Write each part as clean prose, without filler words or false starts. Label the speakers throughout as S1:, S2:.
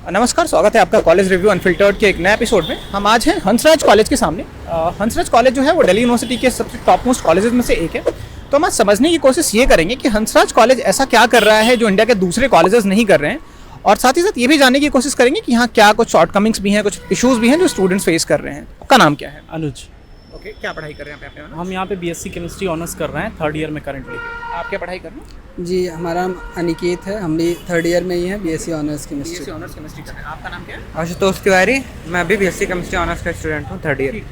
S1: नमस्कार, स्वागत है आपका कॉलेज रिव्यू अनफिल्टर्ड के एक नए एपिसोड में। हम आज हैं हंसराज कॉलेज के सामने। हंसराज कॉलेज जो है वो दिल्ली यूनिवर्सिटी के सबसे टॉप मोस्ट कॉलेजेस में से एक है। तो हम आज समझने की कोशिश ये करेंगे कि हंसराज कॉलेज ऐसा क्या कर रहा है जो इंडिया के दूसरे कॉलेजेस नहीं कर रहे हैं, और साथ ही साथ ये भी जानने की कोशिश करेंगे कि यहाँ क्या कुछ शॉर्टकमिंग्स भी हैं, कुछ इशूज़ भी हैं जो स्टूडेंट्स फेस कर रहे हैं। आपका नाम क्या है?
S2: अनुज।
S1: ओके, क्या पढ़ाई कर रहे हैं आप?
S2: हम यहाँ पे बीएससी केमिस्ट्री ऑनर्स कर रहे हैं, थर्ड ईयर में करेंटली।
S1: आप क्या पढ़ाई कर रहे हैं?
S3: जी, हमारा नाम अनिकेत है, हम भी थर्ड ईयर में ही हैं, BSc honours chemistry.
S1: BSc honours chemistry कर रहे हैं। आपका नाम क्या है?
S4: आशुतोष तिवारी। मैं भी बीएससी केमिस्ट्री ऑनर्स का स्टूडेंट हूँ, थर्ड ईयर।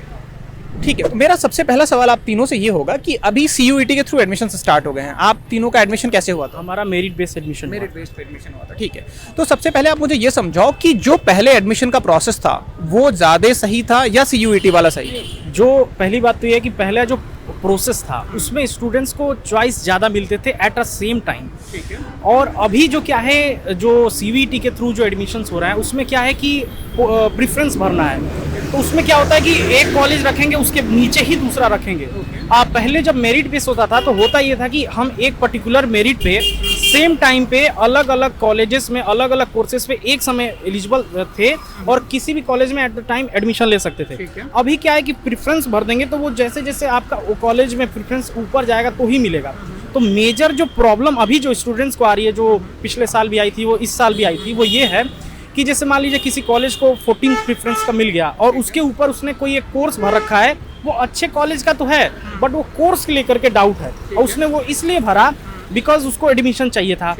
S1: ठीक है, तो मेरा सबसे पहला सवाल आप तीनों से ये होगा कि अभी सीयूईटी के थ्रू एडमिशन स्टार्ट हो गए हैं। आप तीनों का एडमिशन कैसे हुआ था?
S2: हमारा merit based admission.
S1: Merit based admission हुआ था। ठीक है, तो सबसे पहले आप मुझे ये समझाओ कि जो पहले एडमिशन का प्रोसेस था वो ज़्यादा सही था या सीयूईटी वाला सही?
S2: जो पहली बात तो ये है कि पहला जो प्रोसेस था उसमें स्टूडेंट्स को चॉइस ज़्यादा मिलते थे एट अ सेम टाइम।
S1: ठीक है।
S2: और अभी जो क्या है, जो सीवीटी के थ्रू जो एडमिशन्स हो रहा है उसमें क्या है कि प्रेफरेंस भरना है। तो उसमें क्या होता है कि एक कॉलेज रखेंगे उसके नीचे ही दूसरा रखेंगे। पहले जब मेरिट बेस होता था तो होता ये था कि हम एक पर्टिकुलर मेरिट पे सेम टाइम पे अलग अलग कॉलेजेस में अलग अलग कोर्सेज पे एक समय एलिजिबल थे और किसी भी कॉलेज में एट द टाइम एडमिशन ले सकते थे। अभी क्या है कि प्रेफरेंस भर देंगे तो वो जैसे जैसे आपका कॉलेज में प्रेफरेंस ऊपर जाएगा तो ही मिलेगा। तो मेजर जो प्रॉब्लम अभी जो स्टूडेंट्स को आ रही है, जो पिछले साल भी आई थी वो इस साल भी आई थी, वो ये है कि जैसे मान लीजिए किसी कॉलेज को 14 प्रेफरेंस का मिल गया और उसके ऊपर उसने कोई एक कोर्स भर रखा है, वो अच्छे कॉलेज का तो है बट वो कोर्स के लेकर के डाउट है और उसने वो इसलिए भरा बिकॉज उसको एडमिशन चाहिए था।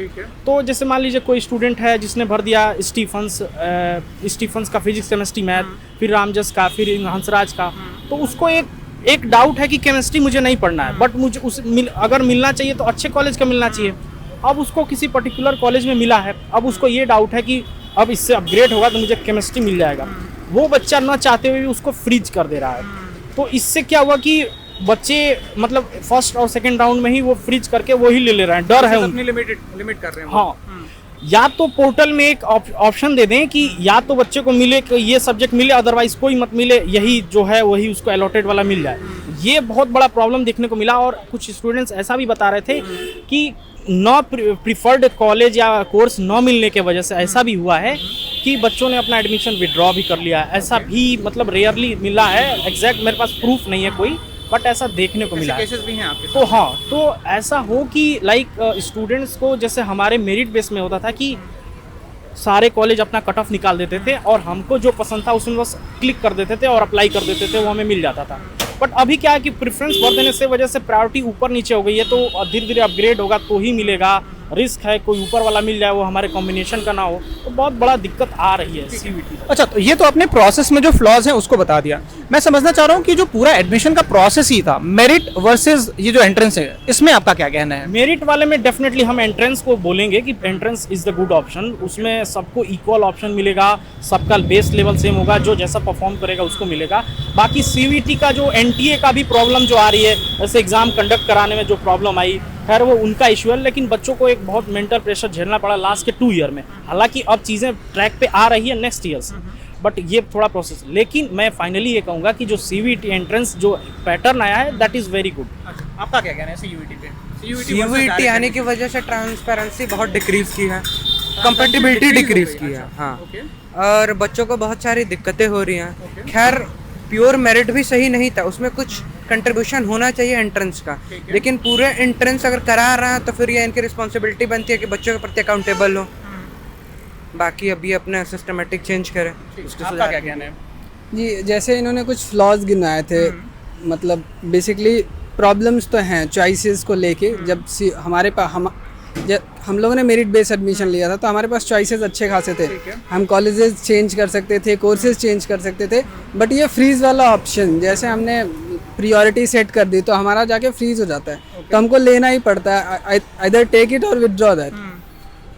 S2: तो जैसे मान लीजिए कोई स्टूडेंट है जिसने भर दिया स्टीफंस का फिजिक्स केमिस्ट्री मैथ, फिर रामजस का, फिर हंसराज का, तो उसको एक डाउट है कि केमिस्ट्री मुझे नहीं पढ़ना है बट मुझे अगर मिलना चाहिए तो अच्छे कॉलेज का मिलना चाहिए। अब उसको किसी पर्टिकुलर कॉलेज में मिला है, अब उसको ये डाउट है कि अब इससे अपग्रेड होगा तो मुझे केमिस्ट्री मिल जाएगा। वो बच्चा ना चाहते हुए भी उसको फ्रीज कर दे रहा है। तो इससे क्या हुआ कि बच्चे मतलब फर्स्ट और सेकंड राउंड में ही वो फ्रीज करके वो ही ले रहे हैं, डर है उनको।
S1: लिमिट कर रहे हैं।
S2: हाँ, या तो पोर्टल में एक ऑप्शन दे दें कि या तो बच्चे को मिले कि ये सब्जेक्ट मिले, अदरवाइज कोई मत मिले, यही जो है वही उसको अलॉटेड वाला मिल जाए। ये बहुत बड़ा प्रॉब्लम देखने को मिला और कुछ स्टूडेंट्स ऐसा भी बता रहे थे कि नॉ प्रिफर्ड कॉलेज या कोर्स न मिलने के वजह से ऐसा भी हुआ है कि बच्चों ने अपना एडमिशन विड्रॉ भी कर लिया है। ऐसा भी मतलब रेयरली मिला है, एग्जैक्ट मेरे पास प्रूफ नहीं है कोई, बट ऐसा देखने को मिला है।
S1: केसेस भी हैं आपके साथ?
S2: तो हाँ, तो ऐसा हो कि लाइक स्टूडेंट्स को जैसे हमारे मेरिट बेस में होता था कि सारे कॉलेज अपना कट ऑफ निकाल देते थे और हमको जो पसंद था उसमें बस क्लिक कर देते थे और अप्लाई कर देते थे, वो हमें मिल जाता था। बट अभी क्या है कि प्रेफरेंस भर देने से वजह से प्रायोरिटी ऊपर नीचे हो गई है, तो धीरे धीरे अपग्रेड होगा तो ही मिलेगा। रिस्क है कोई ऊपर वाला मिल जाए वो हमारे कॉम्बिनेशन का ना हो, तो बहुत बड़ा दिक्कत आ रही है सीयूईटी।
S1: अच्छा, तो ये तो अपने प्रोसेस में जो फ्लॉज हैं उसको बता दिया। मैं समझना चाह रहा हूँ कि जो पूरा एडमिशन का प्रोसेस ही था, मेरिट वर्सेस ये जो एंट्रेंस है, इसमें आपका क्या कहना है?
S2: मेरिट वाले में डेफिनेटली हम एंट्रेंस को बोलेंगे कि entrance is the good option. उसमें सबको इक्वल ऑप्शन मिलेगा, सबका बेस लेवल सेम होगा, जो जैसा परफॉर्म करेगा उसको मिलेगा। बाकी सीयूईटी का जो एनटीए का भी प्रॉब्लम जो आ रही है, जैसे एग्जाम कंडक्ट कराने में जो प्रॉब्लम आई, खैर वो उनका इशू है, लेकिन बच्चों को एक बहुत मेंटल प्रेशर झेलना पड़ा लास्ट के 2 ईयर में। हालांकि अब चीज़ें ट्रैक पे आ रही है नेक्स्ट ईयर से, बट ये थोड़ा प्रोसेस। लेकिन मैं फाइनली ये कहूँगा कि जो सीयूईटी एंट्रेंस जो पैटर्न आया है दैट इज़ वेरी गुड।
S1: आपका क्या कहना है सीयूईटी पे?
S4: सीयूईटी आने की वजह से ट्रांसपेरेंसी बहुत डिक्रीज की है, कंपेटिबिलिटी डिक्रीज की है। हाँ, और बच्चों को बहुत सारी दिक्कतें हो रही हैं। खैर प्योर मेरिट भी सही नहीं था, उसमें कुछ कंट्रीब्यूशन होना चाहिए एंट्रेंस का, लेकिन पूरे एंट्रेंस अगर करा रहा है तो फिर ये इनकी रिस्पॉन्सिबिलिटी बनती है कि बच्चों के प्रति अकाउंटेबल हो। बाकी अभी अपने सिस्टमेटिक चेंज करें।
S1: आपका क्या कहना है?
S3: जी, जैसे इन्होंने कुछ फ्लॉज गिनाए थे, मतलब बेसिकली प्रॉब्लम्स तो हैं चॉइसेस को लेके। जब हमारे पास हम लोगों ने मेरिट बेस्ड एडमिशन लिया था तो हमारे पास चॉइसेस अच्छे खासे थे, हम कॉलेजेस चेंज कर सकते थे, कोर्सेज चेंज कर सकते थे। बट ये फ्रीज वाला ऑप्शन, जैसे हमने प्रियोरिटी सेट कर दी तो हमारा जाके फ्रीज हो जाता है। तो हमको लेना ही पड़ता है, आइदर टेक इट और विथड्रॉ दैट।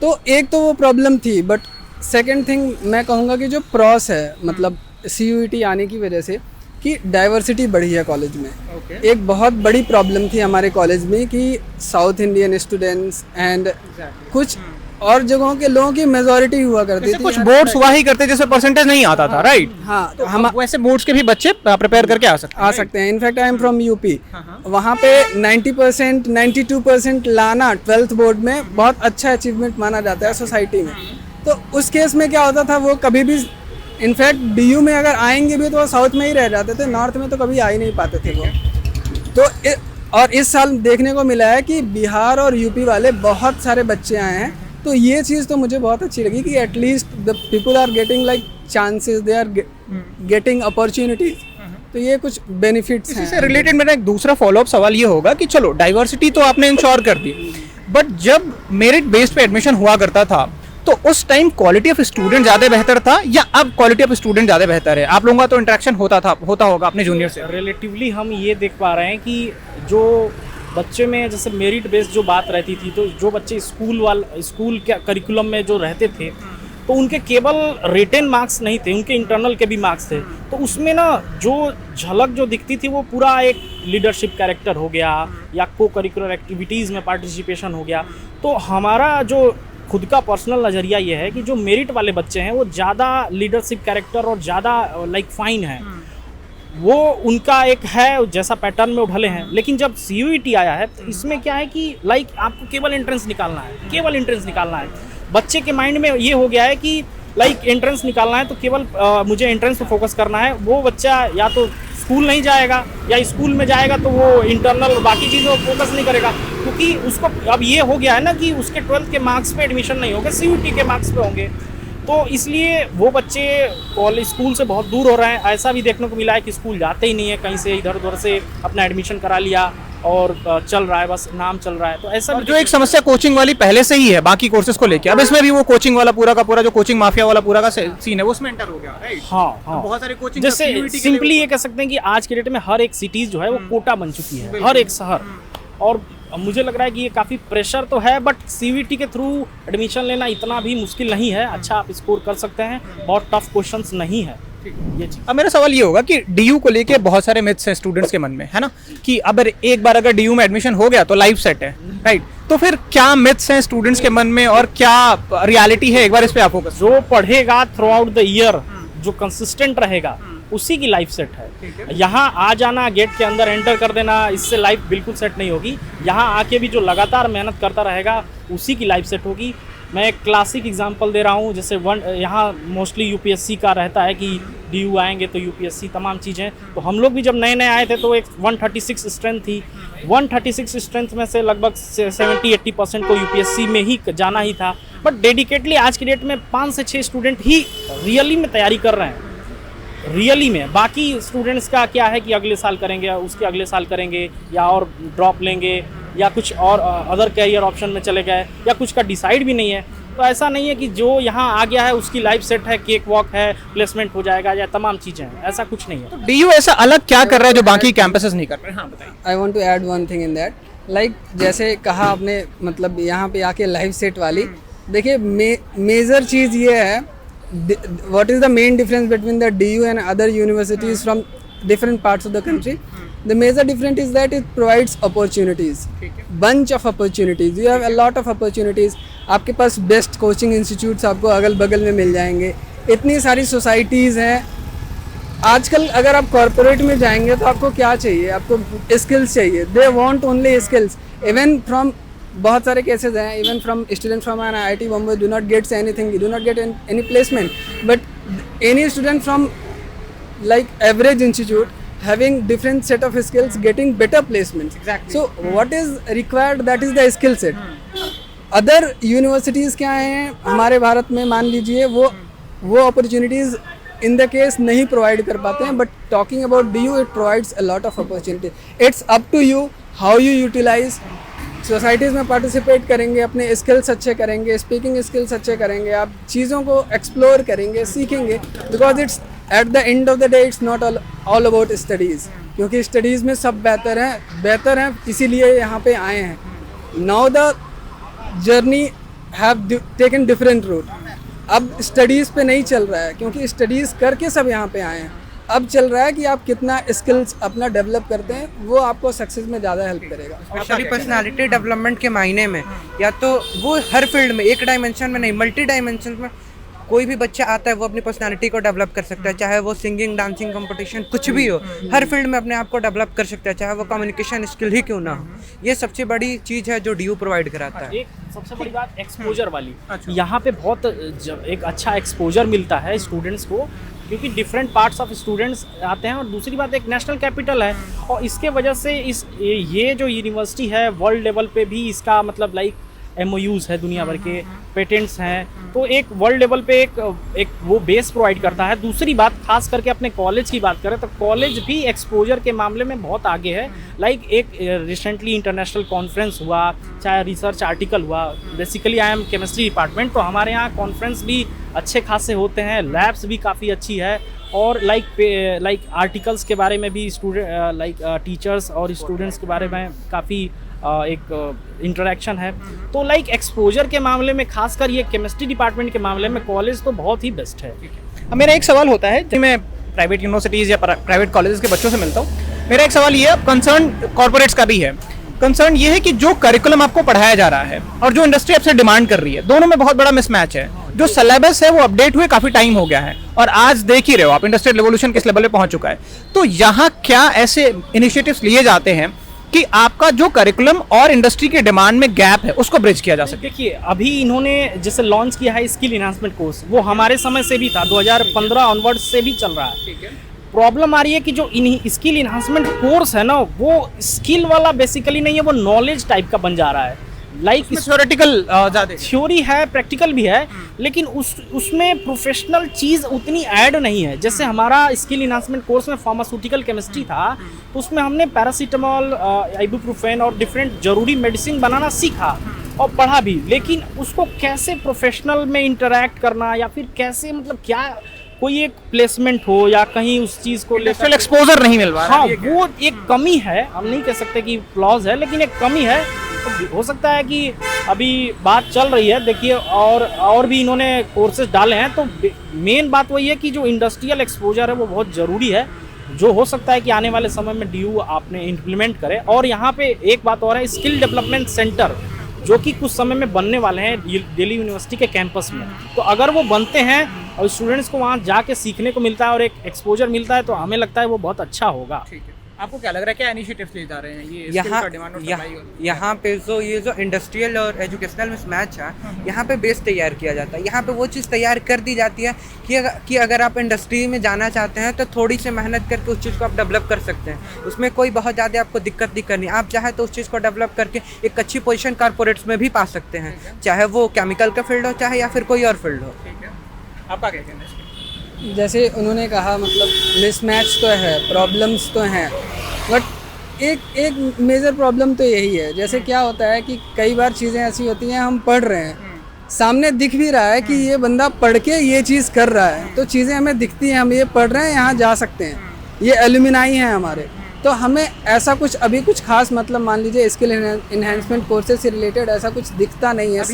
S3: तो एक तो वो प्रॉब्लम थी, बट सेकेंड थिंग मैं कहूँगा कि जो प्रॉस है, मतलब सीयूईटी आने की वजह से कि डाइवर्सिटी बढ़ी है कॉलेज में। एक बहुत बड़ी प्रॉब्लम थी हमारे कॉलेज में कि साउथ इंडियन स्टूडेंट्स एंड कुछ और जगहों के लोगों की मेजॉरिटी हुआ करती थी।
S1: कुछ बोर्ड्स हुआ ही करते जैसे परसेंटेज नहीं आता था, राइट?
S3: हाँ,
S1: तो हम वैसे बोर्ड्स के भी बच्चे प्रिपेयर करके आ सकते हैं।
S3: In fact I am from UP, वहाँ पे 90% 92% लाना 12th बोर्ड में बहुत अच्छा अचीवमेंट माना जाता है सोसाइटी में। तो उस केस में क्या होता था, वो कभी भी इनफैक्ट DU में अगर आएंगे भी तो वो साउथ में ही रह जाते थे, नॉर्थ में तो कभी आ ही नहीं पाते थे वो। तो और इस साल देखने को मिला है कि बिहार और यूपी वाले बहुत सारे बच्चे आए हैं, तो ये चीज़ तो मुझे बहुत अच्छी लगी कि at least the people are getting like chances, they are getting opportunities, तो ये कुछ बेनिफिट्स हैं।
S1: इससे रिलेटेड मेरा एक दूसरा फॉलोअप सवाल ये होगा कि चलो डाइवर्सिटी तो आपने इंश्योर कर दी, बट जब मेरिट बेस्ड पे एडमिशन हुआ करता था तो उस टाइम क्वालिटी ऑफ स्टूडेंट ज़्यादा बेहतर था या अब क्वालिटी ऑफ स्टूडेंट ज़्यादा बेहतर है? आप लोगों का तो इंटरेक्शन होता होगा अपने जूनियर से।
S2: रिलेटिवली हम ये देख पा रहे हैं कि जो बच्चे में जैसे मेरिट बेस्ड जो बात रहती थी, तो जो बच्चे स्कूल के करिकुलम में जो रहते थे तो उनके केवल रिटेन मार्क्स नहीं थे, उनके इंटरनल के भी मार्क्स थे। तो उसमें ना जो झलक जो दिखती थी वो पूरा एक लीडरशिप कैरेक्टर हो गया या को करिकुलर एक्टिविटीज़ में पार्टिसिपेशन हो गया। तो हमारा जो खुद का पर्सनल नज़रिया ये है कि जो मेरिट वाले बच्चे हैं वो ज़्यादा लीडरशिप कैरेक्टर और ज़्यादा लाइक फाइन है, वो उनका एक है जैसा पैटर्न में वो भले हैं। लेकिन जब CUET आया है तो इसमें क्या है कि लाइक आपको केवल एंट्रेंस निकालना है, केवल एंट्रेंस निकालना है। बच्चे के माइंड में ये हो गया है कि लाइक एंट्रेंस निकालना है तो केवल मुझे एंट्रेंस पे फोकस करना है। वो बच्चा या तो स्कूल नहीं जाएगा या स्कूल में जाएगा तो वो इंटरनल और बाकी चीज़ों पर फोकस नहीं करेगा, क्योंकि उसको अब ये हो गया है ना कि उसके 12th के मार्क्स पे एडमिशन नहीं होगा, CUET के मार्क्स पे होंगे। तो इसलिए वो बच्चे कॉलेज स्कूल से बहुत दूर हो रहे हैं। ऐसा भी देखने को मिला है कि स्कूल जाते ही नहीं है, कहीं से इधर उधर से अपना एडमिशन करा लिया और चल रहा है, बस नाम चल रहा है। तो ऐसा
S1: जो एक समस्या कोचिंग वाली पहले से ही है बाकी कोर्सेज को लेके, अब इसमें भी वो कोचिंग वाला पूरा का पूरा जो कोचिंग माफिया वाला पूरा का सीन है वो उसमें एंटर हो गया, राइट?
S2: हाँ
S1: बहुत सारे कोचिंग
S2: जैसे सिंपली ये कह सकते हैं कि आज के डेट में हर एक सिटीज जो है वो कोटा बन चुकी है, हर एक शहर। और मुझे लग रहा है कि ये काफ़ी प्रेशर तो है, बट CUET के थ्रू एडमिशन लेना इतना भी मुश्किल नहीं है। अच्छा आप स्कोर कर सकते हैं, बहुत टफ क्वेश्चंस नहीं है ये चीज़।
S1: अब मेरा सवाल ये होगा कि DU को लेके बहुत सारे मिथ्स हैं स्टूडेंट्स के मन में, है ना, कि एक बार अगर DU में एडमिशन हो गया तो लाइफ सेट है, राइट? तो फिर क्या मिथ्स हैं स्टूडेंट्स के मन में और क्या रियलिटी है, एक बार इस पे आप फोकस।
S2: जो पढ़ेगा थ्रू आउट द ईयर, जो कंसिस्टेंट रहेगा, उसी की लाइफ सेट है। यहाँ आ जाना, गेट के अंदर एंटर कर देना, इससे लाइफ बिल्कुल सेट नहीं होगी। यहाँ आके भी जो लगातार मेहनत करता रहेगा उसी की लाइफ सेट होगी। मैं एक क्लासिक एग्जांपल दे रहा हूँ, जैसे यहाँ मोस्टली UPSC का रहता है कि DU आएंगे तो UPSC तमाम चीज़ें। तो हम लोग भी जब नए नए आए थे तो एक 136 स्ट्रेंथ थी, 136 स्ट्रेंथ में से लगभग 70-80% को UPSC में ही जाना ही था। बट डेडिकेटली आज की डेट में 5 से 6 स्टूडेंट ही रियली में तैयारी कर रहे हैं, रियली में। बाकी स्टूडेंट्स का क्या है कि अगले साल करेंगे, उसके अगले साल करेंगे, या और ड्रॉप लेंगे, या कुछ और अदर कैरियर ऑप्शन में चले गए, या कुछ का डिसाइड भी नहीं है। तो ऐसा नहीं है कि जो यहाँ आ गया है उसकी लाइफ सेट है, केक वॉक है, प्लेसमेंट हो जाएगा या तमाम चीज़ें हैं, ऐसा कुछ नहीं है।
S1: तो DU ऐसा अलग क्या कर रहा है जो बाकी कैंपसेस नहीं कर रहे? हाँ बताइए।
S3: I want to add one thing in that, like जैसे कहा आपने, मतलब यहाँ पे आके लाइफ सेट वाली, देखिए मेजर चीज़ ये है, what is the main difference between the DU and other universities from different parts of the country? The major difference is that it provides opportunities, bunch of opportunities. You have a lot of opportunities. आपके पास best coaching institutes आपको अगल बगल में मिल जाएंगे, इतनी सारी societies हैं। आजकल अगर आप कॉरपोरेट में जाएंगे तो आपको क्या चाहिए? आपको स्किल्स चाहिए। They want only skills. Even from बहुत सारे केसेस हैं, even from student from an IIT Bombay do not get anything, do not get any placement, but any student from like average institute having different set of skills getting better placements.
S1: Exactly.
S3: So what is required, that is the skill set. Other universities क्या हैं हमारे भारत में, मान लीजिए वो opportunities in the case नहीं provide कर पाते हैं, but talking about DU it provides a lot of opportunity. It's up to you how you utilize. Societies में पार्टिसिपेट करेंगे, अपने स्किल्स अच्छे करेंगे, स्पीकिंग स्किल्स अच्छे करेंगे, आप चीज़ों को एक्सप्लोर करेंगे, सीखेंगे, because it's at the end of the day it's not all about studies, क्योंकि स्टडीज़ में सब बेहतर हैं इसीलिए यहाँ पे आए हैं। Now the journey have taken different route. अब स्टडीज़ पे नहीं चल रहा है, क्योंकि स्टडीज़ करके सब यहाँ पे आए हैं। अब चल रहा है कि आप कितना स्किल्स अपना डेवलप करते हैं, वो आपको सक्सेस में ज़्यादा हेल्प करेगा।
S4: स्पेशली पर्सनालिटी डेवलपमेंट के मायने में, या तो वो हर फील्ड में, एक डायमेंशन में नहीं, मल्टी डायमेंशन में कोई भी बच्चा आता है वो अपनी पर्सनालिटी को डेवलप कर सकता है, चाहे वो सिंगिंग, डांसिंग कंपटीशन कुछ भी हो, हर फील्ड में अपने आप को डेवलप कर सकता है, चाहे वो कम्युनिकेशन स्किल ही क्यों ना हो। ये सबसे बड़ी चीज़ है जो DU प्रोवाइड कराता है।
S2: एक सबसे बड़ी बात एक्सपोजर वाली, यहाँ पे बहुत एक अच्छा एक्सपोजर मिलता है स्टूडेंट्स को, क्योंकि डिफरेंट पार्ट्स ऑफ स्टूडेंट्स आते हैं। और दूसरी बात, एक नेशनल कैपिटल है और इसके वजह से ये जो यूनिवर्सिटी है वर्ल्ड लेवल पे भी इसका मतलब लाइक MOUs है, दुनिया भर के पेटेंट्स हैं, तो एक वर्ल्ड लेवल पे एक वो बेस प्रोवाइड करता है। दूसरी बात, खास करके अपने कॉलेज की बात करें तो कॉलेज भी एक्सपोजर के मामले में बहुत आगे है। लाइक एक रिसेंटली इंटरनेशनल कॉन्फ्रेंस हुआ, चाहे रिसर्च आर्टिकल हुआ, basically I am chemistry department, तो हमारे यहाँ कॉन्फ्रेंस भी अच्छे खासे होते हैं, लैब्स भी काफ़ी अच्छी है, और लाइक आर्टिकल्स के बारे में भी स्टूडेंट लाइक टीचर्स और स्टूडेंट्स के बारे में काफ़ी एक इंटरेक्शन है। तो लाइक एक्सपोजर के मामले में, खासकर ये केमिस्ट्री डिपार्टमेंट के मामले में कॉलेज तो बहुत ही बेस्ट है।
S1: अब मेरा एक सवाल होता है, जब मैं प्राइवेट यूनिवर्सिटीज़ या प्राइवेट कॉलेजेस के बच्चों से मिलता हूँ, मेरा एक सवाल ये है, कंसर्न कॉर्पोरेट्स का भी है। कंसर्न ये है कि जो करिकुलम आपको पढ़ाया जा रहा है और जो इंडस्ट्री आपसे डिमांड कर रही है, दोनों में बहुत बड़ा मिसमैच है। जो सिलेबस है वो अपडेट हुए काफ़ी टाइम हो गया है, और आज देख ही रहे हो आप इंडस्ट्रियल रेवोल्यूशन किस लेवल पे पहुंच चुका है। तो यहाँ क्या ऐसे इनिशिएटिव्स लिए जाते हैं कि आपका जो करिकुलम और इंडस्ट्री के डिमांड में गैप है उसको ब्रिज किया जा सके?
S2: देखिए, अभी इन्होंने जैसे लॉन्च किया है स्किल इन्हांसमेंट कोर्स, वो हमारे समय से भी था, 2015 ऑनवर्ड से भी चल रहा है। प्रॉब्लम आ रही है कि जो स्किल इन्हांसमेंट कोर्स है ना, वो स्किल वाला बेसिकली नहीं है, वो नॉलेज टाइप का बन जा रहा है। लाइक
S1: थ्योरेटिकल ज़्यादा
S2: थ्योरी है, प्रैक्टिकल भी है, लेकिन उसमें प्रोफेशनल चीज़ उतनी ऐड नहीं है। जैसे हमारा स्किल इन्हांसमेंट कोर्स में फार्मास्यूटिकल केमिस्ट्री था, तो उसमें हमने पैरासीटामॉल, आइबुप्रोफेन और डिफरेंट ज़रूरी मेडिसिन बनाना सीखा और पढ़ा भी, लेकिन उसको कैसे प्रोफेशनल में इंटरैक्ट करना, या फिर कैसे मतलब क्या कोई एक प्लेसमेंट हो या कहीं उस चीज़ को
S1: इंडस्ट्रियल एक्सपोजर नहीं मिल रहा है।
S2: हाँ, वो एक कमी है। हम नहीं कह सकते कि फ्लॉज है, लेकिन एक कमी है। तो हो सकता है कि अभी बात चल रही है, देखिए, और भी इन्होंने कोर्सेज डाले हैं। तो मेन बात वही है कि जो इंडस्ट्रियल एक्सपोजर है वो बहुत ज़रूरी है, जो हो सकता है कि आने वाले समय में DU आपने इम्प्लीमेंट करे। और यहाँ पे एक बात और है, स्किल डेवलपमेंट सेंटर जो कि कुछ समय में बनने वाले हैं दिल्ली यूनिवर्सिटी के कैंपस में। तो अगर वो बनते हैं और स्टूडेंट्स को वहाँ जाके सीखने को मिलता है और एक एक्सपोजर मिलता है, तो हमें लगता है वो बहुत अच्छा होगा।
S1: ठीक है, आपको क्या लग रहा है, क्या इनिशिएटिव्स लिए जा रहे हैं ये
S4: यहाँ पे ये जो इंडस्ट्रियल और एजुकेशनल मिसमैच है, यहाँ पे बेस तैयार किया जाता है। यहाँ पे वो चीज़ तैयार कर दी जाती है कि अगर आप इंडस्ट्री में जाना चाहते हैं तो थोड़ी सी मेहनत करके उस चीज़ को आप डेवलप कर सकते हैं। उसमें कोई बहुत ज़्यादा आपको दिक्कत नहीं करनी। आप चाहे तो उस चीज़ को डेवलप करके एक अच्छी पोजीशन कॉर्पोरेट्स में भी पा सकते हैं, चाहे वो केमिकल का फील्ड हो, चाहे या फिर कोई और फील्ड हो।
S1: आपका क्या कहना है?
S3: जैसे उन्होंने कहा, मतलब मिसमैच तो है, प्रॉब्लम्स तो हैं, बट एक मेजर प्रॉब्लम तो यही है। जैसे क्या होता है कि कई बार चीज़ें ऐसी होती हैं, हम पढ़ रहे हैं, सामने दिख भी रहा है कि ये बंदा पढ़ के ये चीज़ कर रहा है, तो चीज़ें हमें दिखती हैं, हम ये पढ़ रहे हैं, यहाँ जा सकते हैं, ये एलुमिनाई हैं हमारे, तो हमें ऐसा कुछ अभी कुछ खास मतलब मान लीजिए स्किल इन्हेंसमेंट कोर्सेज से रिलेटेड ऐसा कुछ दिखता नहीं है,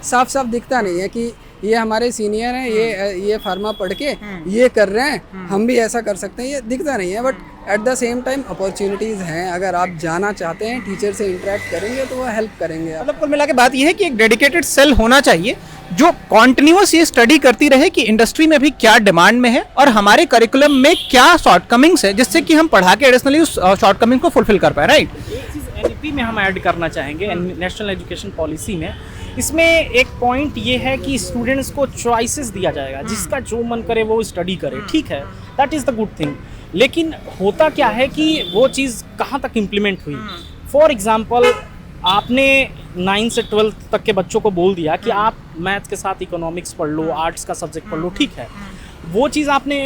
S3: साफ दिखता नहीं है कि ये हमारे सीनियर हैं, ये फार्मा पढ़ के ये कर रहे हैं, हम भी ऐसा कर सकते हैं, ये दिखता नहीं है। But at the same time opportunities हैं, अगर आप जाना चाहते हैं, टीचर से इंटरेक्ट करेंगे तो वो हेल्प करेंगे।
S1: मतलब कुल मिला के बात ये है कि एक डेडिकेटेड सेल होना चाहिए जो कॉन्टिन्यूस ये स्टडी करती रहे कि इंडस्ट्री में भी क्या डिमांड में है और हमारे करिकुलम में क्या शॉर्टकमिंग्स है, जिससे कि हम पढ़ा के एडिशनली उस शॉर्टकमिंग को फुलफिल कर पाए। राइट,
S2: एक चीज़ NEP में हम ऐड करना चाहेंगे, नेशनल एजुकेशन पॉलिसी में। इसमें एक पॉइंट ये है कि स्टूडेंट्स को चॉइसेस दिया जाएगा, जिसका जो मन करे वो स्टडी करे, ठीक है, that is the good thing. लेकिन होता क्या है कि वो चीज़ कहाँ तक इम्प्लीमेंट हुई। फॉर एग्जांपल, आपने 9 से 12 तक के बच्चों को बोल दिया कि आप मैथ्स के साथ इकोनॉमिक्स पढ़ लो, आर्ट्स का सब्जेक्ट पढ़ लो, ठीक है, वो चीज़ आपने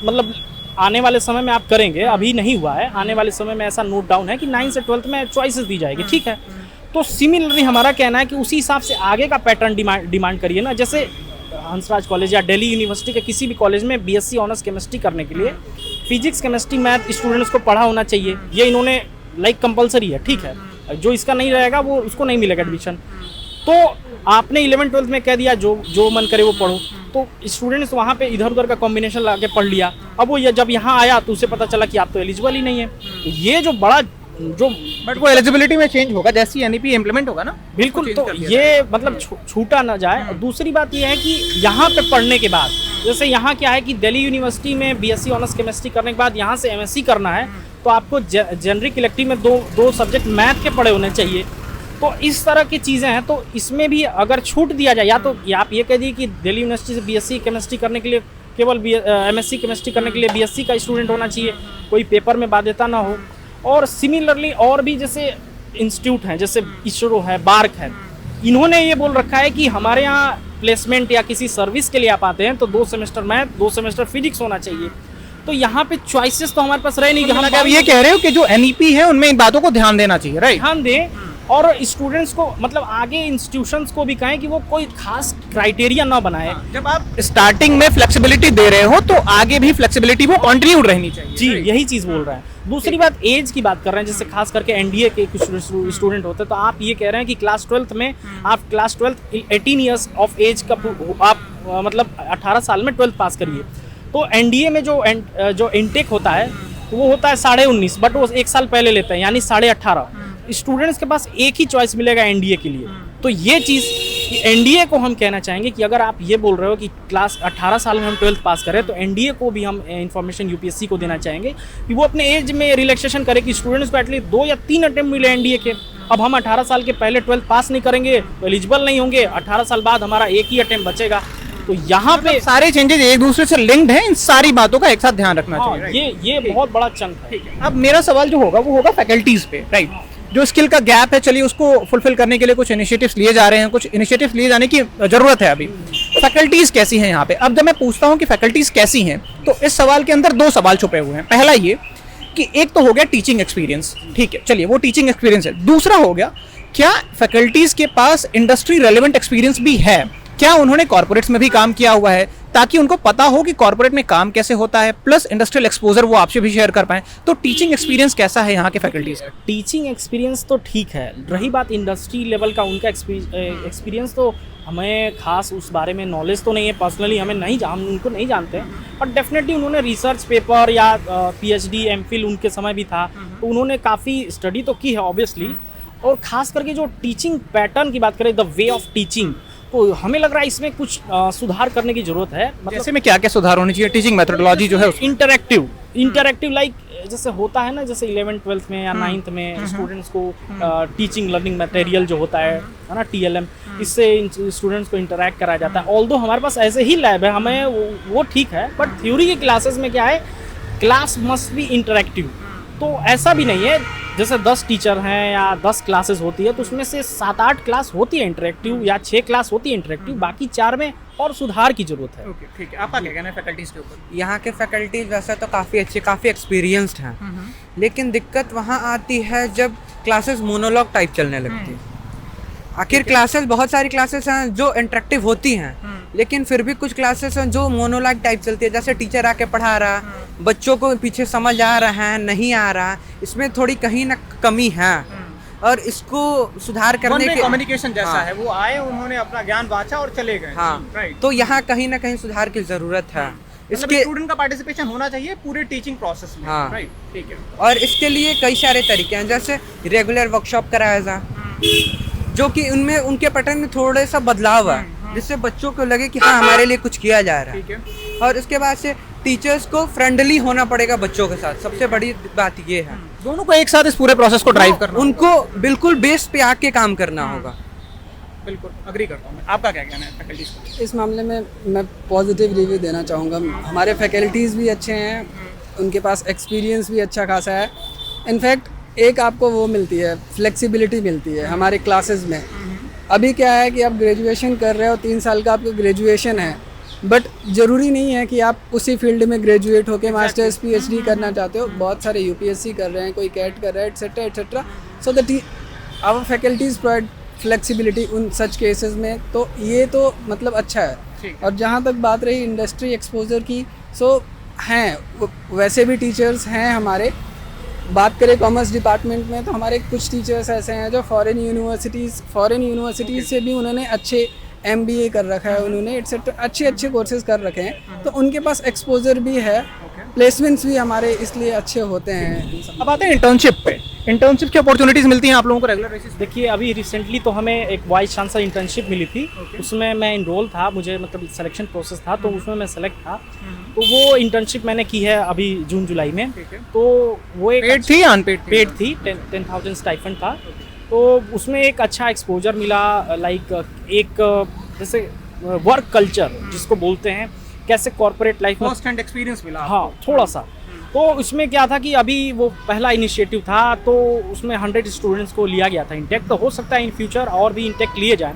S2: मतलब आने वाले समय में आप करेंगे, अभी नहीं हुआ है, आने वाले समय में ऐसा नोट डाउन है कि 9 से 12 में चॉइसेस दी जाएगी, ठीक है। तो सिमिलरली हमारा कहना है कि उसी हिसाब से आगे का पैटर्न डिमांड करिए ना। जैसे हंसराज कॉलेज या दिल्ली यूनिवर्सिटी के किसी भी कॉलेज में BSc ऑनर्स केमिस्ट्री करने के लिए फिजिक्स, केमिस्ट्री, मैथ स्टूडेंट्स को पढ़ा होना चाहिए, ये इन्होंने लाइक कंपलसरी है, ठीक है। जो इसका नहीं रहेगा वो उसको नहीं मिलेगा एडमिशन। तो आपने 11-12 में कह दिया जो मन करे वो पढ़ो, तो स्टूडेंट्स वहाँ पे इधर उधर का कॉम्बिनेशन ला के पढ़ लिया। अब वो जब यहाँ आया तो उसे पता चला कि आप तो एलिजिबल ही नहीं है। तो ये जो बड़ा जो
S1: बट वो एलिजिबिलिटी में चेंज होगा जैसे ही एनईपी इम्प्लीमेंट होगा ना।
S2: बिल्कुल,
S1: change
S2: तो
S1: कर दिया
S2: ये मतलब छूटा ना जाए। और दूसरी बात ये है कि यहाँ पे पढ़ने के बाद, जैसे यहाँ क्या है कि दिल्ली यूनिवर्सिटी में बीएससी ऑनर्स केमिस्ट्री करने के बाद यहाँ से एमएससी करना है, तो आपको जेनरिक इलेक्टिव में दो सब्जेक्ट मैथ के पढ़े होने चाहिए। तो इस तरह की चीज़ें हैं, तो इसमें भी अगर छूट दिया जाए, या तो आप ये कह दीजिए कि दिल्ली यूनिवर्सिटी से बीएससी केमिस्ट्री करने के लिए केवल एमएससी केमिस्ट्री करने के लिए बीएससी का स्टूडेंट होना चाहिए, कोई पेपर में बाध्यता ना हो। और सिमिलरली और भी जैसे इंस्टीट्यूट हैं, जैसे इसरो है, बार्क है, इन्होंने ये बोल रखा है कि हमारे यहाँ प्लेसमेंट या किसी सर्विस के लिए आप आते हैं तो 2 सेमेस्टर मैथ 2 सेमेस्टर फिजिक्स होना चाहिए। तो यहाँ पे चॉइसेस तो हमारे पास रहे नहीं कि हम
S1: आप ये कह रहे हो कि जो एनईपी है उनमें इन बातों को ध्यान देना चाहिए, राइट?
S2: ध्यान दें और स्टूडेंट्स को मतलब आगे इंस्टीट्यूशंस को भी कहें कि वो कोई खास क्राइटेरिया ना बनाए।
S1: जब आप स्टार्टिंग में फ्लेक्सिबिलिटी दे रहे हो तो आगे भी फ्लेक्सिबिलिटी वो कंटिन्यूड रहनी चाहिए।
S2: जी, यही चीज़ बोल रहा है। दूसरी बात एज की बात कर रहे हैं, जैसे खास करके एनडीए के कुछ स्टूडेंट होते हैं, तो आप ये कह रहे हैं कि क्लास 12th में आप क्लास 12 18 ईयर्स ऑफ एज का आप मतलब 18 साल में 12th पास करिए। तो एनडीए में जो इनटेक होता है वो होता है 19.5, बट वो 1 साल पहले लेते हैं, यानी 18.5। स्टूडेंट्स के पास एक ही चॉइस मिलेगा एनडीए के लिए। तो ये चीज़ एनडीए को हम कहना चाहेंगे कि अगर आप ये बोल रहे हो कि क्लास 18 साल में हम 12th पास करें, तो एनडीए को भी हम इंफॉर्मेशन यूपीएससी को देना चाहेंगे कि वो अपने एज में रिलैक्सेशन करे कि स्टूडेंट्स को एटलीस्ट 2 या 3 अटेम्प्ट मिले एनडीए के। अब हम 18 साल के पहले 12th पास नहीं करेंगे तो एलिजिबल नहीं होंगे, 18 साल बाद हमारा एक ही अटेम्प्ट बचेगा। तो यहाँ पे
S1: सारे चेंजेस एक दूसरे से लिंक्ड हैं, इन सारी बातों का एक साथ ध्यान रखना
S2: हाँ,
S1: चाहिए।
S2: ये बहुत बड़ा चंक है।
S1: अब मेरा सवाल जो होगा वो होगा फैकल्टीज पे, राइट? जो स्किल का गैप है, चलिए उसको फुलफिल करने के लिए कुछ इनिशिएटिव्स लिए जा रहे हैं, कुछ इनिशिएटिव्स लिए जाने की जरूरत है अभी। फैकल्टीज कैसी हैं यहाँ पे? अब जब मैं पूछता हूँ कि फैकल्टीज कैसी हैं, तो इस सवाल के अंदर 2 सवाल छुपे हुए हैं। पहला ये कि एक तो हो गया टीचिंग एक्सपीरियंस, ठीक है, चलिए वो टीचिंग एक्सपीरियंस है। दूसरा हो गया क्या फैकल्टीज के पास इंडस्ट्री रेलेवेंट एक्सपीरियंस भी है? क्या उन्होंने कॉर्पोरेट्स में भी काम किया हुआ है ताकि उनको पता हो कि कॉर्पोरेट में काम कैसे होता है, प्लस इंडस्ट्रियल एक्सपोजर वो आपसे भी शेयर कर पाएं। तो टीचिंग एक्सपीरियंस कैसा है यहाँ के फैकल्टीज का?
S2: टीचिंग एक्सपीरियंस तो ठीक है, रही बात इंडस्ट्री लेवल का उनका एक्सपीरियंस, तो हमें खास उस बारे में नॉलेज तो नहीं है। पर्सनली हम उनको नहीं जानते हैं, बट डेफिनेटली उन्होंने रिसर्च पेपर या पीएचडी एमफिल उनके समय भी था, तो उन्होंने काफ़ी स्टडी तो की है ऑब्वियसली। और ख़ास करके जो टीचिंग पैटर्न की बात करें, द वे ऑफ टीचिंग, तो हमें लग रहा है इसमें कुछ सुधार करने की ज़रूरत है। मतलब
S1: जैसे में क्या क्या सुधार होनी चाहिए? टीचिंग मेथोडोलॉजी जो है
S2: इंटरैक्टिव लाइक जैसे होता है ना, जैसे 11th 12th में या 9th में स्टूडेंट्स को टीचिंग लर्निंग मटेरियल जो होता है ना, TLM, इससे स्टूडेंट्स को इंटरैक्ट कराया जाता है। ऑल्दो हमारे पास ऐसे ही लैब है, हमें वो ठीक है, बट थ्योरी की क्लासेस में क्या है, क्लास मस्ट बी इंटरैक्टिव। तो ऐसा भी नहीं है जैसे 10 टीचर हैं या 10 क्लासेस होती है तो उसमें से 7-8 क्लास होती है इंटरेक्टिव या 6 क्लास होती है इंटरेक्टिव, बाकी 4 में और सुधार की जरूरत है।
S1: ओके, ठीक है। आपका क्या कहना है फैकल्टीज के ऊपर?
S4: यहाँ के फैकल्टीज वैसे तो काफ़ी अच्छे, काफ़ी एक्सपीरियंस्ड हैं, लेकिन दिक्कत वहाँ आती है जब क्लासेस मोनोलॉग टाइप चलने लगती है। आखिर क्लासेस, बहुत सारी क्लासेस हैं जो इंटरेक्टिव होती हैं, लेकिन फिर भी कुछ क्लासेस हैं जो मोनोलॉग टाइप चलती है, जैसे टीचर आके पढ़ा रहा, बच्चों को पीछे समझ आ रहा है नहीं आ रहा, इसमें थोड़ी कहीं ना कमी है और इसको सुधार करने के
S1: कम्युनिकेशन जैसा
S4: हाँ।
S1: है, वो आए, उन्होंने अपना ज्ञान बांटा और चले गए।
S4: हाँ,
S1: राइट।
S4: तो यहाँ कहीं ना कहीं सुधार की ज़रूरत है।
S1: इसके स्टूडेंट का पार्टिसिपेशन होना चाहिए पूरे टीचिंग प्रोसेस में।
S4: हाँ।
S1: राइट, ठीक है।
S4: और इसके लिए कई सारे तरीके हैं, जैसे रेगुलर वर्कशॉप कराया जाए, जो कि उनमें उनके पैटर्न में थोड़ा सा बदलाव है, जिससे बच्चों को लगे कि हाँ हमारे लिए कुछ किया जा रहा है। और इसके बाद से टीचर्स को फ्रेंडली होना पड़ेगा बच्चों के साथ, सबसे बड़ी बात ये है।
S1: दोनों को एक साथ इस पूरे प्रोसेस को ड्राइव करना,
S4: उनको बिल्कुल बेस पे आके काम करना होगा।
S1: बिल्कुल अग्री करता हूँ मैं। आपका क्या कहना है फैकल्टीज को?
S3: इस मामले में मैं पॉजिटिव रिव्यू देना चाहूँगा। हमारे फैकल्टीज़ भी अच्छे हैं, उनके पास एक्सपीरियंस भी अच्छा खासा है। इनफैक्ट एक आपको वो मिलती है, फ्लेक्सिबिलिटी मिलती है हमारे क्लासेस में। अभी क्या है कि आप ग्रेजुएशन कर रहे हो, 3 साल का आपका ग्रेजुएशन है, बट ज़रूरी नहीं है कि आप उसी फील्ड में ग्रेजुएट होकर मास्टर्स PhD करना चाहते हो। बहुत सारे UPSC कर रहे हैं, कोई कैट कर रहा है, etcetera etcetera. So that our faculties provide flexibility उन सच केसेस में, तो ये तो मतलब अच्छा है। और जहाँ तक बात रही इंडस्ट्री एक्सपोजर की, सो हैं वैसे भी टीचर्स हैं हमारे। बात करें कॉमर्स डिपार्टमेंट में, तो हमारे कुछ टीचर्स ऐसे हैं जो फॉरेन यूनिवर्सिटीज़ से भी उन्होंने अच्छे MBA कर रखा है, उन्होंने एट्सेट्रा अच्छे कोर्सेज कर रखे हैं, तो उनके पास एक्सपोजर भी है, प्लेसमेंट्स भी हमारे इसलिए अच्छे होते हैं।
S1: अब आते हैं इंटर्नशिप पे। इंटर्नशिप की अपॉर्चुनिटीज मिलती हैं आप लोगों को रेगुलर बेसिस?
S2: देखिए अभी रिसेंटली तो हमें एक वाइस चांसलर इंटर्नशिप मिली थी। उसमें मैं इनरोल था, मुझे मतलब सिलेक्शन प्रोसेस था तो उसमें मैं सेलेक्ट था। तो वो इंटर्नशिप मैंने की है अभी जून जुलाई में। तो वो एक
S1: पेड थी या अनपेड?
S2: पेड थी, 10,000 स्टाइफंड था। तो उसमें एक अच्छा एक्सपोजर मिला, लाइक एक जैसे वर्क कल्चर जिसको बोलते हैं, कैसे कॉर्पोरेट लाइफ में
S1: फर्स्ट हैंड एक्सपीरियंस मिला?
S2: हाँ थोड़ा सा। तो उसमें क्या था कि अभी वो पहला इनिशिएटिव था तो उसमें 100 स्टूडेंट्स को लिया गया था इंटेक। तो हो सकता है इन फ्यूचर और भी इंटेक लिए जाएं,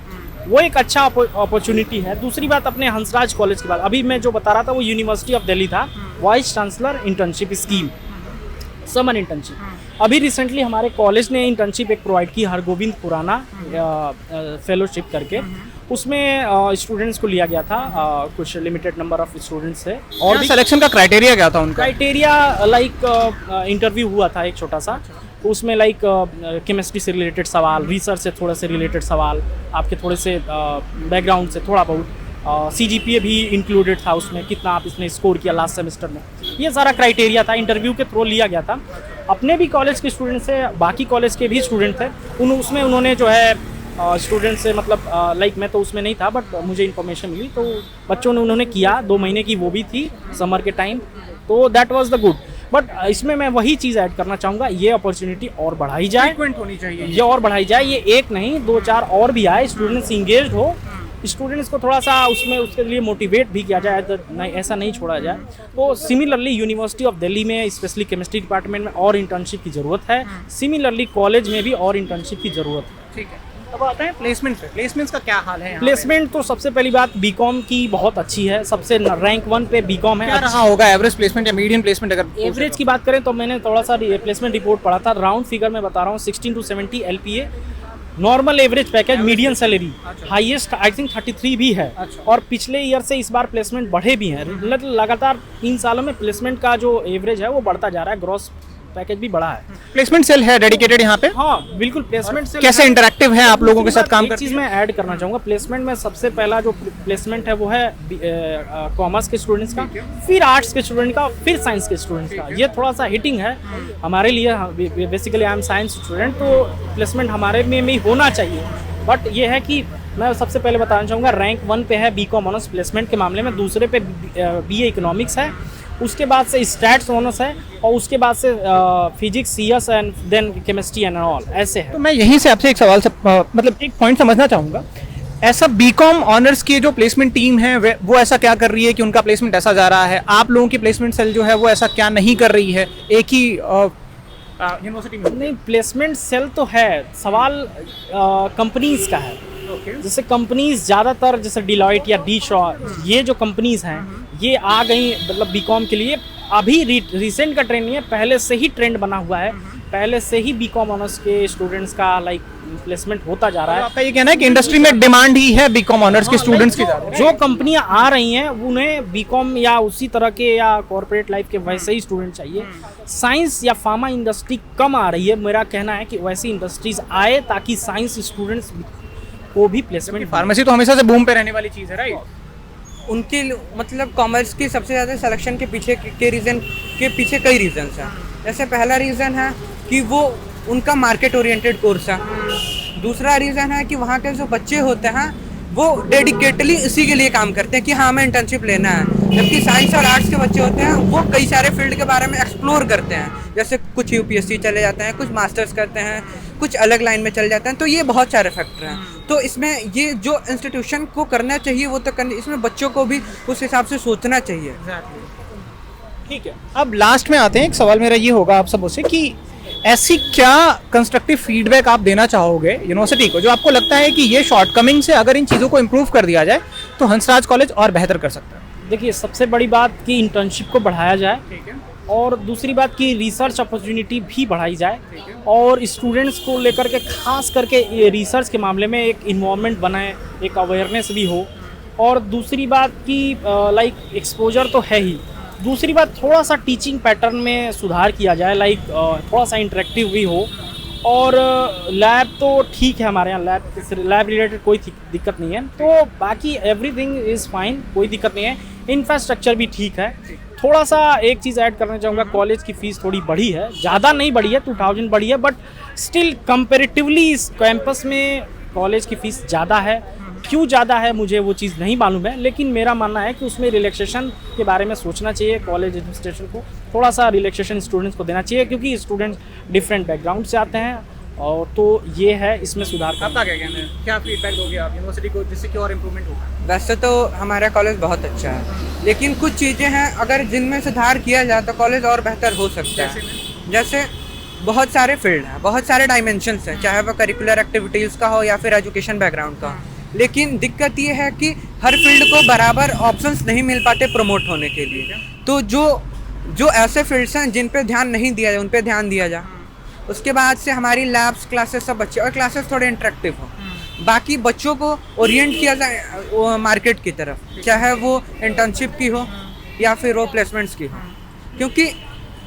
S2: वो एक अच्छा अपॉर्चुनिटी है। दूसरी बात अपने हंसराज कॉलेज की बात, अभी मैं जो बता रहा था वो यूनिवर्सिटी ऑफ दिल्ली था, vice chancellor internship scheme, summer internship. अभी रिसेंटली हमारे कॉलेज ने इंटर्नशिप एक प्रोवाइड की, हरगोविंद खुराना फेलोशिप करके। उसमें स्टूडेंट्स को लिया गया था, कुछ लिमिटेड नंबर ऑफ स्टूडेंट्स थे।
S1: और सिलेक्शन का क्राइटेरिया क्या था उनका?
S2: क्राइटेरिया लाइक इंटरव्यू हुआ था एक छोटा सा, तो उसमें लाइक केमिस्ट्री से रिलेटेड सवाल, रिसर्च से थोड़े से रिलेटेड सवाल, आपके थोड़े से बैकग्राउंड से थोड़ा बहुत, CGPA भी इंक्लूडेड था उसमें, कितना आप इसने स्कोर किया लास्ट सेमेस्टर में, ये सारा क्राइटेरिया था। इंटरव्यू के थ्रू लिया गया था। अपने भी कॉलेज के स्टूडेंट से, बाकी कॉलेज के भी स्टूडेंट थे, उसमें उन्होंने जो है स्टूडेंट से मतलब लाइक मैं तो उसमें नहीं था बट मुझे इन्फॉर्मेशन मिली, तो बच्चों ने उन्होंने किया, 2 महीने की वो भी थी समर के टाइम, तो that was the good. But इसमें मैं वही चीज़ ऐड करना चाहूँगा, ये अपॉर्चुनिटी और बढ़ाई जाए,
S1: फ्रीक्वेंट होनी चाहिए
S2: ये और बढ़ाई जाए। ये एक नहीं 2-4 और भी आए, स्टूडेंट्स इंगेज हो, स्टूडेंट्स को थोड़ा सा उसमें उसके लिए मोटिवेट भी किया जाए, तो नहीं ऐसा नहीं छोड़ा जाए। तो सिमिलरली यूनिवर्सिटी ऑफ दिल्ली में स्पेशली केमिस्ट्री डिपार्टमेंट में और इंटर्नशिप की ज़रूरत है, सिमिलरली कॉलेज में भी और इंटर्नशिप की ज़रूरत है।
S1: ठीक है, अब आते हैं प्लेसमेंट पे। प्लेसमेंट्स का क्या हाल है यहाँ पे?
S2: प्लेसमेंट तो सबसे पहली बात बीकॉम की बहुत अच्छी है, सबसे रैंक 1 पे बीकॉम है।
S1: क्या रहा होगा एवरेज प्लेसमेंट या मीडियन प्लेसमेंट? अगर
S2: एवरेज की बात करें तो मैंने थोड़ा सा प्लेसमेंट रिपोर्ट पढ़ा था, राउंड फिगर में बता रहा हूँ, 16 to 70 LPA normal average package, medium salary, highest I think 33 भी है। और पिछले ईयर से इस बार प्लेसमेंट बढ़े भी हैं, लगातार 3 सालों में प्लेसमेंट का जो एवरेज है वो बढ़ता जा रहा है, ग्रॉस पैकेज भी बढ़ा है।
S1: प्लेसमेंट सेल है डेडिकेटेड यहाँ पे?
S2: हाँ बिल्कुल, प्लेसमेंट सेल
S1: कैसे इंटरेक्टिव है आप लोगों के साथ काम करते
S2: हैं? चीज़ मैं ऐड करना चाहूँगा, प्लेसमेंट में सबसे पहला जो प्लेसमेंट है वो है कॉमर्स के स्टूडेंट्स का, फिर आर्ट्स के स्टूडेंट का, फिर साइंस के स्टूडेंट्स का। ये थोड़ा सा हिटिंग है हमारे लिए, basically I am science student, तो प्लेसमेंट हमारे में भी होना चाहिए। बट ये है कि मैं सबसे पहले बताना चाहूँगा, रैंक 1 पे है बीकॉम ऑनर्स प्लेसमेंट के मामले में, दूसरे पे BA इकोनॉमिक्स है, उसके बाद से स्टैट्स ऑनर्स है, और उसके बाद से physics, CS and then chemistry and all, ऐसे है।
S1: तो मैं यहीं से आपसे एक सवाल से मतलब एक पॉइंट समझना चाहूँगा, ऐसा बीकॉम ऑनर्स की जो प्लेसमेंट टीम है वो ऐसा क्या कर रही है कि उनका प्लेसमेंट ऐसा जा रहा है? आप लोगों की प्लेसमेंट सेल जो है वो ऐसा क्या नहीं कर रही है एक ही यूनिवर्सिटी में?
S2: नहीं, प्लेसमेंट सेल तो है, सवाल कंपनीज का है। जैसे कंपनीज ज़्यादातर जैसे डिलॉयट या डी शॉ, ये जो कंपनीज हैं ये आ गई मतलब बीकॉम के लिए। अभी रिसेंट का ट्रेंड नहीं है, पहले से ही ट्रेंड बना हुआ है, पहले से ही बीकॉम ऑनर्स के स्टूडेंट्स का लाइक प्लेसमेंट होता जा रहा है।
S1: आपका ये कहना है कि इंडस्ट्री में डिमांड ही है बीकॉम ऑनर्स के स्टूडेंट्स की ज़्यादा?
S2: जो कंपनियां आ रही हैं उन्हें बीकॉम या उसी तरह के या कॉर्पोरेट लाइफ के वैसे ही स्टूडेंट चाहिए। साइंस या फार्मा इंडस्ट्री कम आ रही है, मेरा कहना है कि वैसी इंडस्ट्रीज आए ताकि साइंस स्टूडेंट्स को भी प्लेसमेंट।
S1: फार्मेसी तो हमेशा से बूम पे रहने वाली चीज़ है, राइट?
S4: उनकी मतलब कॉमर्स की सबसे ज़्यादा सिलेक्शन के पीछे के रीज़न के पीछे कई रीजंस हैं। जैसे पहला रीज़न है कि वो उनका मार्केट ओरिएंटेड कोर्स है। दूसरा रीज़न है कि वहाँ के जो बच्चे होते हैं वो डेडिकेटली इसी के लिए काम करते हैं कि हाँ हमें इंटर्नशिप लेना है। जबकि साइंस और आर्ट्स के बच्चे होते हैं वो कई सारे फील्ड के बारे में एक्सप्लोर करते हैं, जैसे कुछ UPSC चले जाते हैं, कुछ मास्टर्स करते हैं, कुछ अलग लाइन में चले जाते हैं। तो ये बहुत सारे फैक्टर हैं। तो इसमें ये जो इंस्टीट्यूशन को करना चाहिए वो तो करना, इसमें बच्चों को भी उस हिसाब से सोचना चाहिए।
S1: ठीक है, अब लास्ट में आते हैं। एक सवाल मेरा ये होगा आप सबसे कि ऐसी क्या कंस्ट्रक्टिव फीडबैक आप देना चाहोगे यूनिवर्सिटी को, जो आपको लगता है कि ये शॉर्टकमिंग से अगर इन चीज़ों को इम्प्रूव कर दिया जाए तो हंसराज कॉलेज और बेहतर कर सकता है?
S2: देखिए, सबसे बड़ी बात कि इंटर्नशिप को बढ़ाया जाए,
S1: ठीक है,
S2: और दूसरी बात कि रिसर्च अपॉर्चुनिटी भी बढ़ाई जाए, और स्टूडेंट्स को लेकर के खास करके रिसर्च के मामले में एक इन्वॉल्वमेंट बनाए, एक अवेयरनेस भी हो। और दूसरी बात कि लाइक एक्सपोजर तो है ही, दूसरी बात थोड़ा सा टीचिंग पैटर्न में सुधार किया जाए, लाइक थोड़ा सा इंटरेक्टिव भी हो। और लैब तो ठीक है, हमारे यहाँ लैब रिलेटेड कोई दिक्कत नहीं है। तो बाकी एवरीथिंग इज़ फाइन, कोई दिक्कत नहीं है। इंफ्रास्ट्रक्चर भी ठीक है, थोड़ा सा एक चीज़ ऐड करना चाहूँगा, कॉलेज की फ़ीस थोड़ी बढ़ी है, ज़्यादा नहीं बढ़ी है, 2000 बढ़ी है, बट स्टिल कंपेरेटिवली इस कैंपस में कॉलेज की फ़ीस ज़्यादा है। क्यों ज़्यादा है मुझे वो चीज़ नहीं मालूम है, लेकिन मेरा मानना है कि उसमें रिलैक्सेशन के बारे में सोचना चाहिए। कॉलेज एडमिनिस्ट्रेशन को थोड़ा सा रिलैक्सेशन स्टूडेंट्स को देना चाहिए, क्योंकि स्टूडेंट्स डिफरेंट बैकग्राउंड से आते हैं, और तो ये है, इसमें सुधार करना।
S1: आपका क्या कहना है, क्या फीडबैक दोगे आप यूनिवर्सिटी को जिससे कि और इम्प्रूवमेंट होगा?
S4: वैसे तो हमारा कॉलेज बहुत अच्छा है, लेकिन कुछ चीज़ें हैं अगर जिनमें सुधार किया जाए तो कॉलेज और बेहतर हो सकता है। जैसे बहुत सारे फील्ड हैं, बहुत सारे डायमेंशंस हैं, चाहे वह करिकुलर एक्टिविटीज़ का हो या फिर एजुकेशन बैकग्राउंड का हो। लेकिन दिक्कत ये है कि हर फील्ड को बराबर ऑप्शंस नहीं मिल पाते प्रमोट होने के लिए। तो जो ऐसे फील्ड्स हैं जिन पे ध्यान नहीं दिया जाए उन पे ध्यान दिया जाए। उसके बाद से हमारी लैब्स, क्लासेस सब अच्छे, और क्लासेस थोड़े इंटरेक्टिव हो। बाकी बच्चों को ओरिएंट किया जाए मार्केट की तरफ, चाहे वो इंटर्नशिप की हो या फिर वो प्लेसमेंट्स की हो, क्योंकि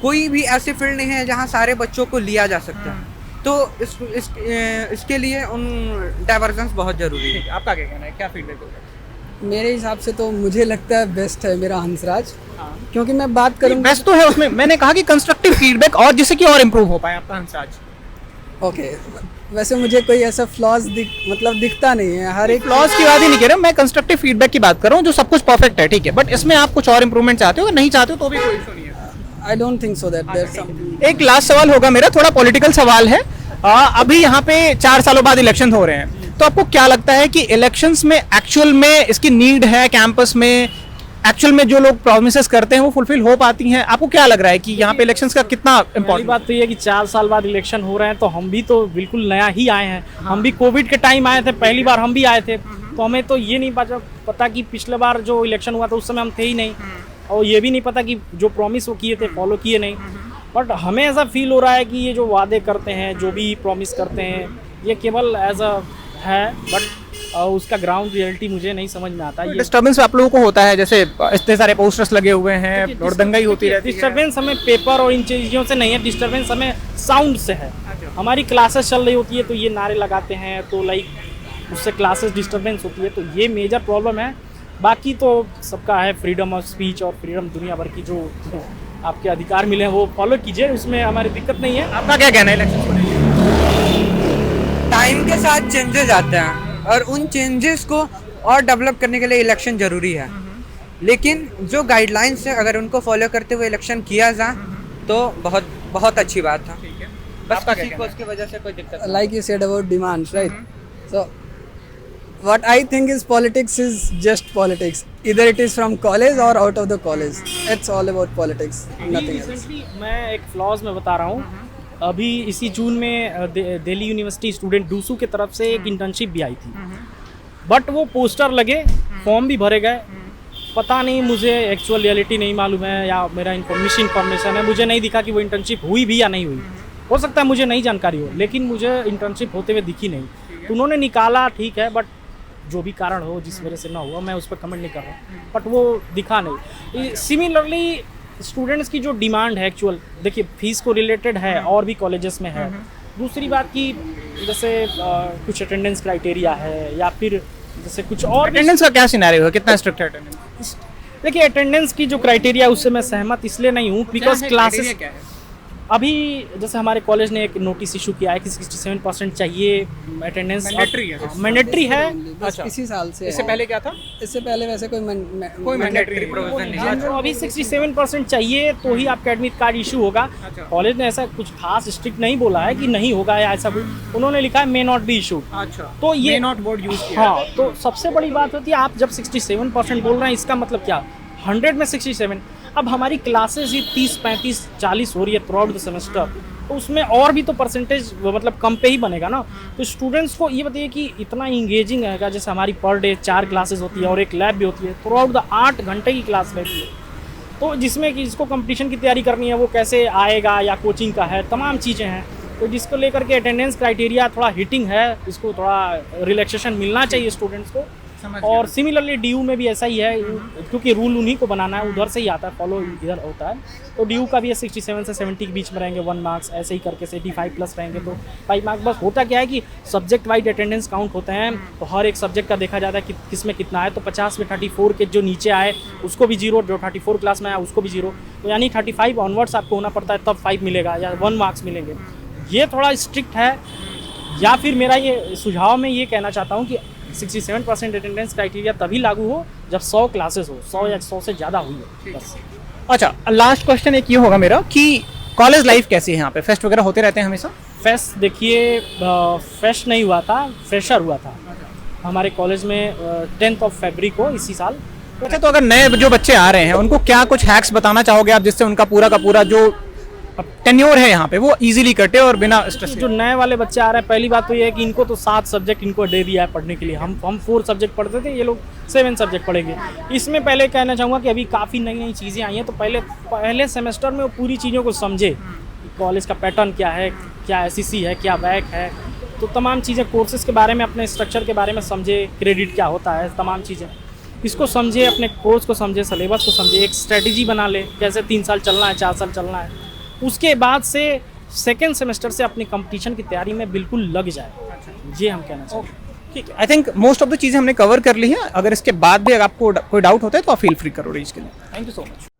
S4: कोई भी ऐसी फील्ड नहीं है जहाँ सारे बच्चों को लिया जा सकता है। तो इसके लिए उन डाइवर्जेंस बहुत ज़रूरी है।
S1: आपका क्या कहना है, क्या फीडबैक दोगे?
S3: मेरे हिसाब से तो मुझे लगता है बेस्ट है मेरा हंसराज, क्योंकि मैं बात करूँ
S1: बेस्ट तो है उसमें, मैंने कहा कि कंस्ट्रक्टिव फीडबैक और जिससे कि और इम्प्रूव हो पाए आपका हंसराज।
S3: ओके, वैसे मुझे कोई ऐसा फ्लॉज दिखता नहीं है। हर एक
S1: फ्लॉज की बात ही नहीं कह रहा हूँ मैं, कंस्ट्रक्टिव फीडबैक की बात कर रहा हूँ, जो सब कुछ परफेक्ट है, ठीक है, बट इसमें आप कुछ और इम्प्रूवमेंट चाहते हो, अगर नहीं चाहते हो तो भी कोई इशू नहीं है।
S3: I don't think so that there something.
S1: एक लास्ट सवाल होगा मेरा, थोड़ा पॉलिटिकल सवाल है। अभी यहाँ पे 4 सालों बाद इलेक्शन हो रहे हैं, तो आपको क्या लगता है कि इलेक्शंस में एक्चुअल में इसकी नीड है? कैंपस में एक्चुअल में जो लोग प्रॉमिसेस करते हैं वो फुलफिल हो पाती हैं? आपको क्या लग रहा है कि यहाँ पे इलेक्शंस का कितना
S2: पहली
S1: इम्पोर्टेंट?
S2: बात तो ये है कि 4 साल बाद इलेक्शन हो रहे हैं, तो हम भी तो बिल्कुल नया ही आए हैं। हम भी कोविड के टाइम आए थे, पहली बार हम भी आए थे, तो हमें तो ये नहीं पता कि पिछले बार जो इलेक्शन हुआ था उस समय हम थे ही नहीं, और ये भी नहीं पता कि जो प्रॉमिस वो किए थे फॉलो किए नहीं। बट हमें ऐसा फील हो रहा है कि ये जो वादे करते हैं, जो भी प्रॉमिस करते हैं, ये केवल एज अ है, बट उसका ग्राउंड रियलिटी मुझे नहीं समझ में आता। ये
S1: डिस्टर्बेंस आप लोगों को होता है, जैसे इतने सारे पोस्टर्स लगे हुए हैं और दंगाई होती रहती है।
S2: डिस्टर्बेंस हमें पेपर और इन चीज़ों से नहीं है, डिस्टर्बेंस हमें साउंड से है। हमारी क्लासेस चल रही होती है तो ये नारे लगाते हैं, तो लाइक उससे क्लासेस डिस्टर्बेंस होती है, तो ये मेजर प्रॉब्लम है। बाकी तो सबका है फ्रीडम ऑफ स्पीच और फ्रीडम, दुनिया भर की जो आपके अधिकार मिले हैं वो फॉलो कीजिए, उसमें हमारी दिक्कत नहीं है।
S1: आपका क्या कहना है इलेक्शन को लेकर?
S4: टाइम के साथ चेंजेस आते हैं और उन चेंजेस को और डेवलप करने के लिए इलेक्शन ज़रूरी है, लेकिन जो गाइडलाइंस है अगर उनको फॉलो करते हुए इलेक्शन किया जाए तो बहुत बहुत अच्छी बात है। बस किसी को उसकी वजह से कोई दिक्कत नहीं।
S3: like you said about demands, right? So what I think is politics is just politics. Either it is from college or out of the college. It's all about politics, nothing else.
S2: Recently, मैं एक flaws में बता रहा हूँ, अभी इसी जून में Delhi university student DUSU के तरफ से एक इंटर्नशिप भी आई थी, बट वो पोस्टर लगे, फॉर्म भी भरे गए, पता नहीं, मुझे एक्चुअल रियलिटी नहीं मालूम है या मेरा इन्फॉर्मेशन है, मुझे नहीं दिखा कि वो इंटर्नशिप हुई भी या नहीं हुई। हो सकता है मुझे नहीं जानकारी हो, लेकिन मुझे इंटर्नशिप होते हुए दिखी नहीं। तो उन्होंने निकाला, ठीक है, बट जो भी कारण हो जिस वजह से ना हुआ, मैं उस पर कमेंट नहीं कर रहा, बट वो दिखा नहीं। सिमिलरली स्टूडेंट्स की जो डिमांड है एक्चुअल, देखिए फीस को रिलेटेड है और भी कॉलेजेस में है। दूसरी बात की जैसे कुछ अटेंडेंस क्राइटेरिया है या फिर जैसे कुछ और
S1: अटेंडेंस का क्या सिनेरियो है, कितना स्ट्रिक्ट है अटेंडेंस?
S2: देखिए अटेंडेंस की जो क्राइटेरिया उससे मैं सहमत इसलिए नहीं हूँ बिकॉज क्लासेस
S1: क्या है?
S2: अभी जैसे हमारे कॉलेज ने एक नोटिस इशू किया है कि 67% चाहिए अटेंडेंस, मैंडेटरी है।
S3: अच्छा, इसी साल से
S1: इससे
S3: है।
S1: पहले क्या था?
S3: इससे पहले वैसे कोई
S1: मैंडेटरी
S4: प्रोविजन नहीं।
S2: तो अभी 67% चाहिए तो ही आपका एडमिट कार्ड इशू होगा। कॉलेज ने ऐसा कुछ खास स्ट्रिक्ट नहीं बोला है कि नहीं होगा या ऐसा कुछ, उन्होंने लिखा है मे नॉट बी इशू।
S1: अच्छा,
S2: तो ये
S1: नॉट वर्ड यूज किया।
S2: हाँ, तो सबसे बड़ी बात होती है आप जब 67% बोल रहे हैं, इसका मतलब क्या, 100 में 67। अब हमारी क्लासेस ही 30, 35, 40 हो रही है थ्रू आउट द सेमेस्टर, तो उसमें और भी तो परसेंटेज मतलब कम पे ही बनेगा ना। तो स्टूडेंट्स को ये बताइए कि इतना इंगेजिंग रहेगा, जैसे हमारी पर डे 4 क्लासेस होती है और एक लैब भी होती है, थ्रू आउट द 8 घंटे की क्लास रहती है, तो जिसमें कि जिसको कंपटीशन की तैयारी करनी है वो कैसे आएगा, या कोचिंग का है, तमाम चीज़ें हैं। तो जिसको लेकर के अटेंडेंस क्राइटेरिया थोड़ा हिटिंग है, इसको थोड़ा रिलैक्सेशन मिलना चाहिए स्टूडेंट्स को। और सिमिलरली DU में भी ऐसा ही है, क्योंकि रूल उन्हीं को बनाना है, उधर से ही आता है, फॉलो इधर होता है। तो DU का भी है 67 से 70 के बीच में रहेंगे 1 मार्क्स, ऐसे ही करके 85 प्लस रहेंगे तो 5 मार्क्स। बस होता क्या है कि सब्जेक्ट वाइज अटेंडेंस काउंट होते हैं, तो हर एक सब्जेक्ट का देखा जाता है कि किस में कितना है। तो 50 में 34 के जो नीचे आए उसको भी 0, जो 34 क्लास में आया उसको भी 0, तो यानी 35 ऑनवर्ड्स आपको होना पड़ता है, तब 5 मिलेगा या 1 मार्क्स मिलेंगे। ये थोड़ा स्ट्रिक्ट है। या फिर मेरा ये सुझाव मैं ये कहना चाहता हूँ कि 67% अटेंडेंस क्राइटेरिया तभी लागू हो जब 100 क्लासेस हो, 100 या 100 से ज़्यादा हुई हो बस।
S1: अच्छा, लास्ट क्वेश्चन एक ये होगा मेरा कि कॉलेज लाइफ कैसी है यहाँ पे? फेस्ट वगैरह होते रहते हैं हमेशा?
S2: फेस्ट देखिए, फेस्ट नहीं हुआ था, फ्रेशर हुआ था हमारे कॉलेज में 10th ऑफ फरवरी को इसी साल।
S1: अच्छा, तो अगर नए जो बच्चे आ रहे हैं उनको क्या कुछ हैक्स बताना चाहोगे आप, जिससे उनका पूरा का पूरा जो टेन्योर है यहाँ पे वो इजीली कटे और बिना स्ट्रेस?
S2: जो नए वाले बच्चे आ रहे हैं, पहली बात तो ये है कि इनको तो 7 सब्जेक्ट इनको दे दिया है पढ़ने के लिए। हम 4 सब्जेक्ट पढ़ते थे, ये लोग 7 सब्जेक्ट पढ़ेंगे। इसमें पहले कहना चाहूँगा कि अभी काफ़ी नई नई चीज़ें आई हैं, तो पहले सेमेस्टर में वो पूरी चीज़ों को समझे, कॉलेज का पैटर्न क्या है, क्या SEC है, क्या बैक है, तो तमाम चीज़ें, कोर्सेज़ के बारे में, अपने स्ट्रक्चर के बारे में समझे, क्रेडिट क्या होता है, तमाम चीज़ें इसको समझे, अपने कोर्स को समझे, सिलेबस को समझे, एक स्ट्रेटजी बना ले, कैसे 3 साल चलना है, 4 साल चलना है। उसके बाद से सेकेंड सेमेस्टर से अपनी कंपटीशन की तैयारी में बिल्कुल लग जाए, ये हम कहना चाहते हैं।
S1: ठीक है, I think most of the चीज़ें हमने कवर कर ली है। अगर इसके बाद भी अगर आपको कोई डाउट होता है तो आप फील फ्री करो रीच के लिए। Thank you so much.